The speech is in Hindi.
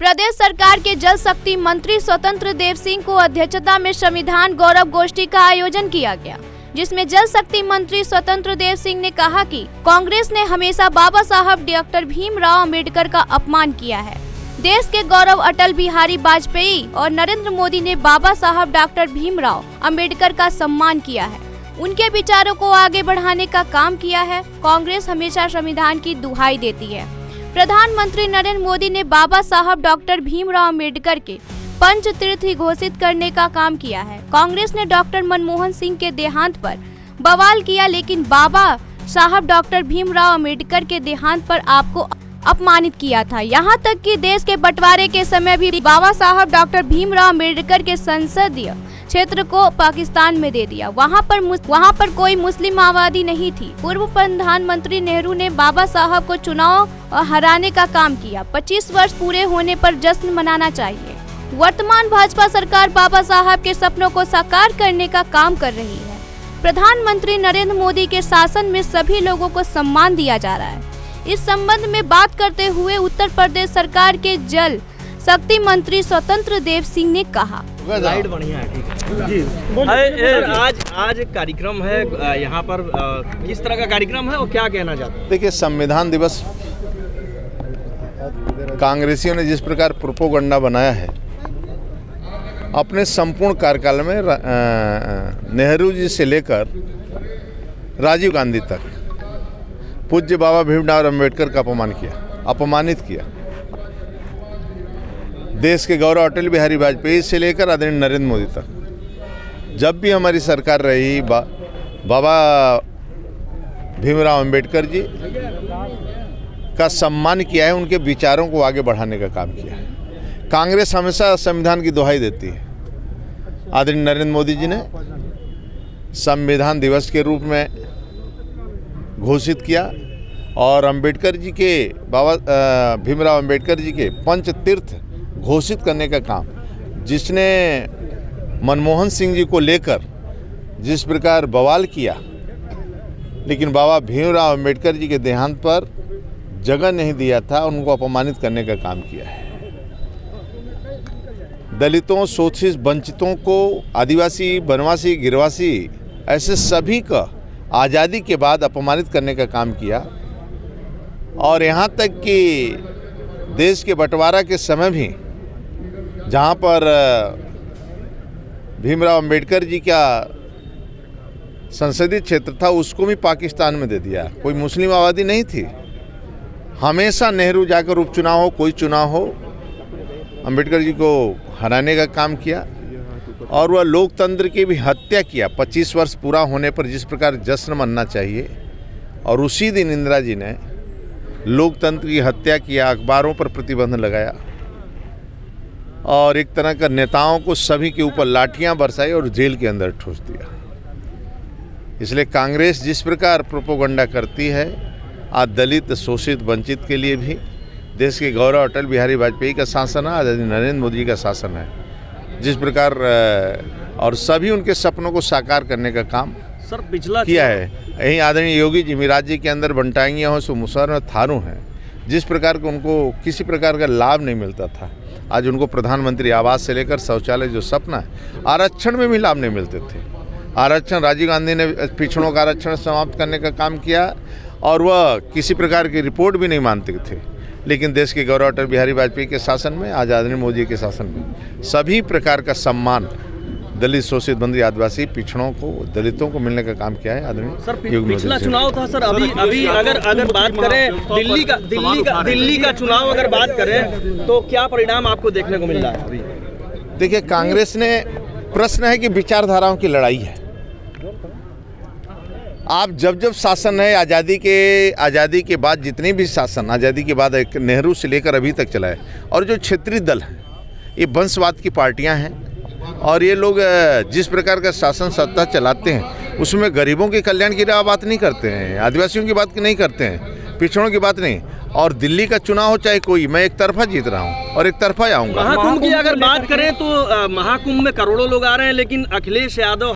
प्रदेश सरकार के जल शक्ति मंत्री स्वतंत्र देव सिंह को अध्यक्षता में संविधान गौरव गोष्ठी का आयोजन किया गया, जिसमें जल शक्ति मंत्री स्वतंत्र देव सिंह ने कहा कि कांग्रेस ने हमेशा बाबा साहब डॉक्टर भीमराव अंबेडकर का अपमान किया है। देश के गौरव अटल बिहारी वाजपेयी और नरेंद्र मोदी ने बाबा साहब डॉक्टर भीमराव अंबेडकर का सम्मान किया है, उनके विचारों को आगे बढ़ाने का काम किया है। कांग्रेस हमेशा संविधान की दुहाई देती है। प्रधानमंत्री नरेंद्र मोदी ने बाबा साहब डॉक्टर भीमराव अंबेडकर के पंच तीर्थ घोषित करने का काम किया है। कांग्रेस ने डॉक्टर मनमोहन सिंह के देहांत पर बवाल किया, लेकिन बाबा साहब डॉक्टर भीमराव अंबेडकर के देहांत पर आपको अपमानित किया था। यहाँ तक कि देश के बंटवारे के समय भी बाबा साहब डॉक्टर भीमराव अंबेडकर के संसदीय क्षेत्र को पाकिस्तान में दे दिया। वहाँ पर कोई मुस्लिम आबादी नहीं थी। पूर्व प्रधानमंत्री नेहरू ने बाबा साहब को चुनाव हराने का काम किया। 25 वर्ष पूरे होने पर जश्न मनाना चाहिए। वर्तमान भाजपा सरकार बाबा साहब के सपनों को साकार करने का काम कर रही है। प्रधानमंत्री नरेंद्र मोदी के शासन में सभी लोगों को सम्मान दिया जा रहा है। इस संबंध में बात करते हुए उत्तर प्रदेश सरकार के जल शक्ति मंत्री स्वतंत्र देव सिंह ने कहा, बढ़िया है, ठीक है जी। आज कार्यक्रम है यहाँ पर, किस तरह का कार्यक्रम है और क्या कहना चाहते हैं? देखिए, संविधान दिवस कांग्रेसियों ने जिस प्रकार प्रोपोगंडा बनाया है अपने संपूर्ण कार्यकाल में, नेहरू जी से लेकर राजीव गांधी तक पूज्य बाबा भीमराव अम्बेडकर का अपमानित किया। देश के गौरव अटल बिहारी वाजपेयी से लेकर आदरणीय नरेंद्र मोदी तक जब भी हमारी सरकार रही, बाबा भीमराव अम्बेडकर जी का सम्मान किया है, उनके विचारों को आगे बढ़ाने का काम किया है। कांग्रेस हमेशा संविधान की दुहाई देती है। आदरणीय नरेंद्र मोदी जी ने संविधान दिवस के रूप में घोषित किया और अंबेडकर जी के बाबा भीमराव अंबेडकर जी के पंच तीर्थ घोषित करने का काम, जिसने मनमोहन सिंह जी को लेकर जिस प्रकार बवाल किया, लेकिन बाबा भीमराव अंबेडकर जी के देहांत पर जगह नहीं दिया था, उनको अपमानित करने का काम किया है। दलितों, शोषित वंचितों को, आदिवासी, वनवासी, गिरवासी, ऐसे सभी का आज़ादी के बाद अपमानित करने का काम किया। और यहाँ तक कि देश के बंटवारा के समय भी जहाँ पर भीमराव अंबेडकर जी का संसदीय क्षेत्र था, उसको भी पाकिस्तान में दे दिया। कोई मुस्लिम आबादी नहीं थी। हमेशा नेहरू जाकर उपचुनाव हो, कोई चुनाव हो, अंबेडकर जी को हराने का काम किया और वह लोकतंत्र की भी हत्या किया। 25 वर्ष पूरा होने पर जिस प्रकार जश्न मनना चाहिए, और उसी दिन इंदिरा जी ने लोकतंत्र की हत्या किया, अखबारों पर प्रतिबंध लगाया और एक तरह का नेताओं को सभी के ऊपर लाठियां बरसाई और जेल के अंदर ठूस दिया। इसलिए कांग्रेस जिस प्रकार प्रोपोगंडा करती है, आज दलित, शोषित, वंचित के लिए भी देश के गौरव अटल बिहारी वाजपेयी का शासन है, आज नरेंद्र मोदी का शासन है, जिस प्रकार और सभी उनके सपनों को साकार करने का काम सर पिछला किया है। यहीं आदरणीय योगी जी राज्य के अंदर बंटाइयाँ हो, सो मुसहर में थारू हैं, जिस प्रकार का उनको किसी प्रकार का लाभ नहीं मिलता था, आज उनको प्रधानमंत्री आवास से लेकर शौचालय जो सपना है, आरक्षण में भी लाभ नहीं मिलते थे। आरक्षण, राजीव गांधी ने पिछड़ों का आरक्षण समाप्त करने का काम किया और वह किसी प्रकार की रिपोर्ट भी नहीं मानते थे। लेकिन देश के गौरव अटल बिहारी वाजपेयी के शासन में, आज आदरणीय मोदी के शासन में सभी प्रकार का सम्मान दलित, शोषित, बंदी, आदिवासी, पिछड़ों को, दलितों को मिलने का काम किया है आदरणीय सर। पिछला चुनाव था सर, अभी अगर बात करें दिल्ली का चुनाव अगर बात करें तो क्या परिणाम आपको देखने को मिल रहा है अभी? देखिए, कांग्रेस ने, प्रश्न है कि विचारधाराओं की लड़ाई है। आप जब शासन है, आज़ादी के बाद जितने भी शासन आज़ादी के बाद नेहरू से लेकर अभी तक चला है, और जो क्षेत्रीय दल हैं, ये वंशवाद की पार्टियां हैं और ये लोग जिस प्रकार का शासन सत्ता चलाते हैं उसमें गरीबों के कल्याण की बात नहीं करते हैं, आदिवासियों की बात नहीं करते हैं, पिछड़ों की बात नहीं। और दिल्ली का चुनाव हो चाहे कोई, मैं एक तरफा जीत रहा हूँ और एक तरफा आऊँगा। महाकुंभ की अगर बात करें तो महाकुंभ में करोड़ों लोग आ रहे हैं, लेकिन अखिलेश यादव